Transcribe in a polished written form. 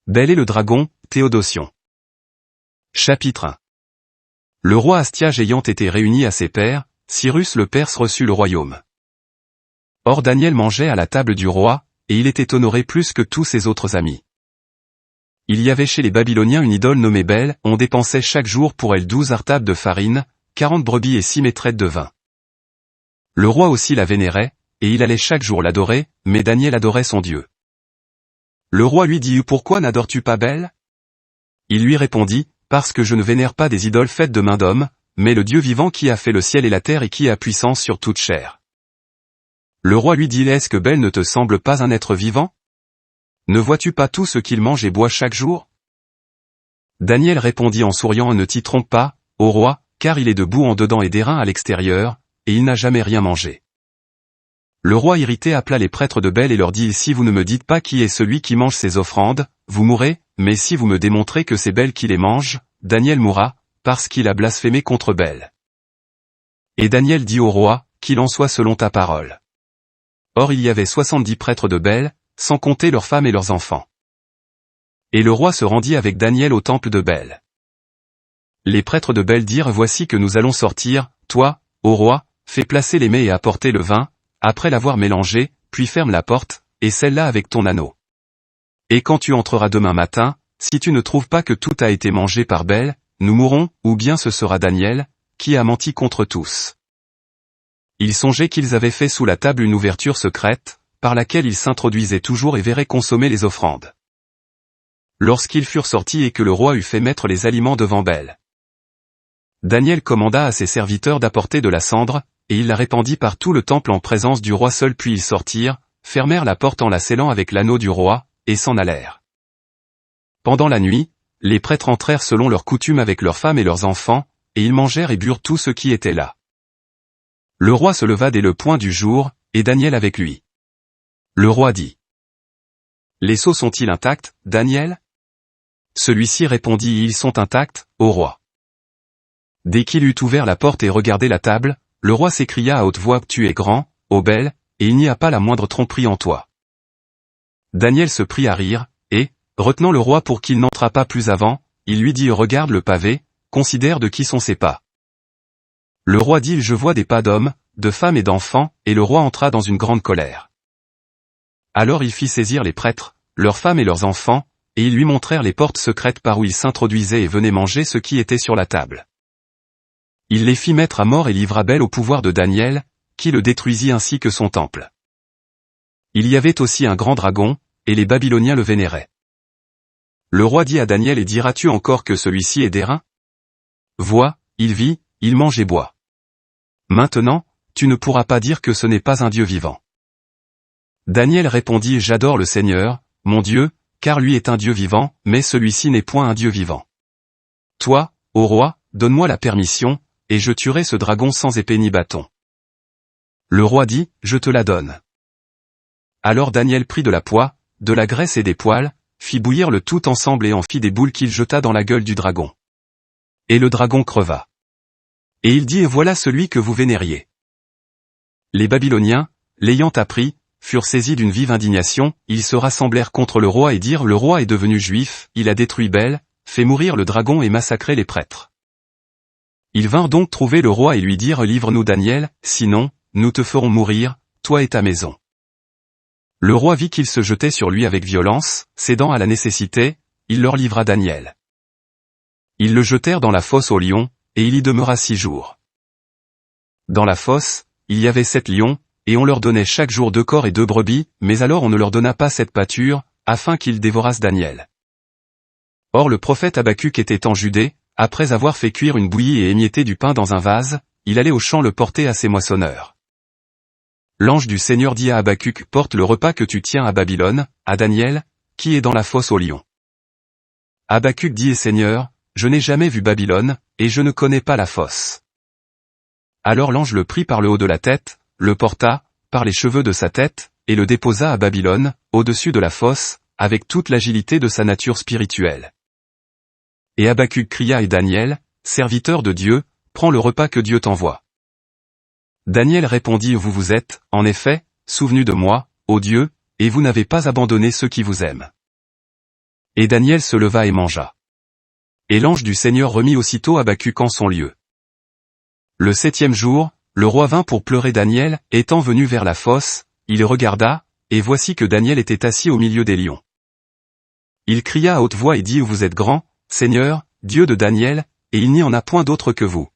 Bel et le dragon, Théodotion. Chapitre 1. Le roi Astiage ayant été réuni à ses pairs, Cyrus le Perse reçut le royaume. Or Daniel mangeait à la table du roi, et il était honoré plus que tous ses autres amis. Il y avait chez les Babyloniens une idole nommée Bel, on dépensait chaque jour pour elle 12 artables de farine, 40 brebis et 6 maîtrettes de vin. Le roi aussi la vénérait, et il allait chaque jour l'adorer, mais Daniel adorait son Dieu. Le roi lui dit « Pourquoi n'adores-tu pas Bel ?» Il lui répondit « Parce que je ne vénère pas des idoles faites de main d'homme, mais le Dieu vivant qui a fait le ciel et la terre et qui a puissance sur toute chair. » Le roi lui dit « Est-ce que Bel ne te semble pas un être vivant? Ne vois-tu pas tout ce qu'il mange et boit chaque jour ?» Daniel répondit en souriant « Ne t'y trompe pas, ô roi, car il est debout en dedans et d'airain à l'extérieur, et il n'a jamais rien mangé. » Le roi irrité appela les prêtres de Bel et leur dit « Si vous ne me dites pas qui est celui qui mange ces offrandes, vous mourrez, mais si vous me démontrez que c'est Bel qui les mange, Daniel mourra, parce qu'il a blasphémé contre Bel. » Et Daniel dit au roi, « Qu'il en soit selon ta parole. » Or il y avait 70 prêtres de Bel, sans compter leurs femmes et leurs enfants. Et le roi se rendit avec Daniel au temple de Bel. Les prêtres de Bel dirent « Voici que nous allons sortir, toi, ô roi, fais placer les mets et apporter le vin, après l'avoir mélangé, puis ferme la porte, et scelle-la avec ton anneau. Et quand tu entreras demain matin, si tu ne trouves pas que tout a été mangé par Bel, nous mourrons, ou bien ce sera Daniel, qui a menti contre tous. » Ils songeaient qu'ils avaient fait sous la table une ouverture secrète, par laquelle ils s'introduisaient toujours et verraient consommer les offrandes. Lorsqu'ils furent sortis et que le roi eut fait mettre les aliments devant Bel, Daniel commanda à ses serviteurs d'apporter de la cendre, et il la répandit par tout le temple en présence du roi seul, puis ils sortirent, fermèrent la porte en la scellant avec l'anneau du roi, et s'en allèrent. Pendant la nuit, les prêtres entrèrent selon leur coutume avec leurs femmes et leurs enfants, et ils mangèrent et burent tout ce qui était là. Le roi se leva dès le point du jour, et Daniel avec lui. Le roi dit : « Les sceaux sont-ils intacts, Daniel ? » Celui-ci répondit : « Ils sont intacts, ô roi. » Dès qu'il eut ouvert la porte et regardé la table, le roi s'écria à haute voix : « Tu es grand, ô Bel, et il n'y a pas la moindre tromperie en toi. » Daniel se prit à rire, et, retenant le roi pour qu'il n'entrât pas plus avant, il lui dit : « Regarde le pavé, considère de qui sont ces pas. » Le roi dit : « Je vois des pas d'hommes, de femmes et d'enfants, » et le roi entra dans une grande colère. Alors il fit saisir les prêtres, leurs femmes et leurs enfants, et ils lui montrèrent les portes secrètes par où ils s'introduisaient et venaient manger ce qui était sur la table. Il les fit mettre à mort et livra Bel au pouvoir de Daniel, qui le détruisit ainsi que son temple. Il y avait aussi un grand dragon, et les Babyloniens le vénéraient. Le roi dit à Daniel : « Et diras-tu encore que celui-ci est d'airain ? Vois, il vit, il mange et boit. Maintenant, tu ne pourras pas dire que ce n'est pas un Dieu vivant. » Daniel répondit : « J'adore le Seigneur, mon Dieu, car lui est un Dieu vivant, mais celui-ci n'est point un Dieu vivant. Toi, ô roi, donne-moi la permission, et je tuerai ce dragon sans épée ni bâton. » Le roi dit : « Je te la donne. » Alors Daniel prit de la poix, de la graisse et des poils, fit bouillir le tout ensemble et en fit des boules qu'il jeta dans la gueule du dragon. Et le dragon creva. Et il dit : « Et voilà celui que vous vénériez. » Les Babyloniens, l'ayant appris, furent saisis d'une vive indignation, ils se rassemblèrent contre le roi et dirent : « Le roi est devenu juif, il a détruit Bel, fait mourir le dragon et massacré les prêtres. » Ils vinrent donc trouver le roi et lui dirent : « Livre-nous Daniel, sinon, nous te ferons mourir, toi et ta maison. » Le roi vit qu'ils se jetaient sur lui avec violence, cédant à la nécessité, il leur livra Daniel. Ils le jetèrent dans la fosse aux lions, et il y demeura 6 jours. Dans la fosse, il y avait 7 lions, et on leur donnait chaque jour 2 cors et 2 brebis, mais alors on ne leur donna pas cette pâture, afin qu'ils dévorassent Daniel. Or le prophète Habacuc était en Judée, après avoir fait cuire une bouillie et émietter du pain dans un vase, il allait au champ le porter à ses moissonneurs. L'ange du Seigneur dit à Habacuc : « Porte le repas que tu tiens à Babylone, à Daniel, qui est dans la fosse aux lions. » Habacuc dit : « Seigneur, je n'ai jamais vu Babylone, et je ne connais pas la fosse. » Alors l'ange le prit par le haut de la tête, le porta, par les cheveux de sa tête, et le déposa à Babylone, au-dessus de la fosse, avec toute l'agilité de sa nature spirituelle. Et Habacuc cria : « Et Daniel, serviteur de Dieu, prends le repas que Dieu t'envoie. » Daniel répondit : « Vous vous êtes, en effet, souvenu de moi, ô Dieu, et vous n'avez pas abandonné ceux qui vous aiment. Et Daniel se leva et mangea. Et l'ange du Seigneur remit aussitôt Habacuc en son lieu. Le 7e jour, le roi vint pour pleurer Daniel, étant venu vers la fosse, il regarda, et voici que Daniel était assis au milieu des lions. Il cria à haute voix et dit: Vous êtes grand, Seigneur, Dieu de Daniel, et il n'y en a point d'autre que vous.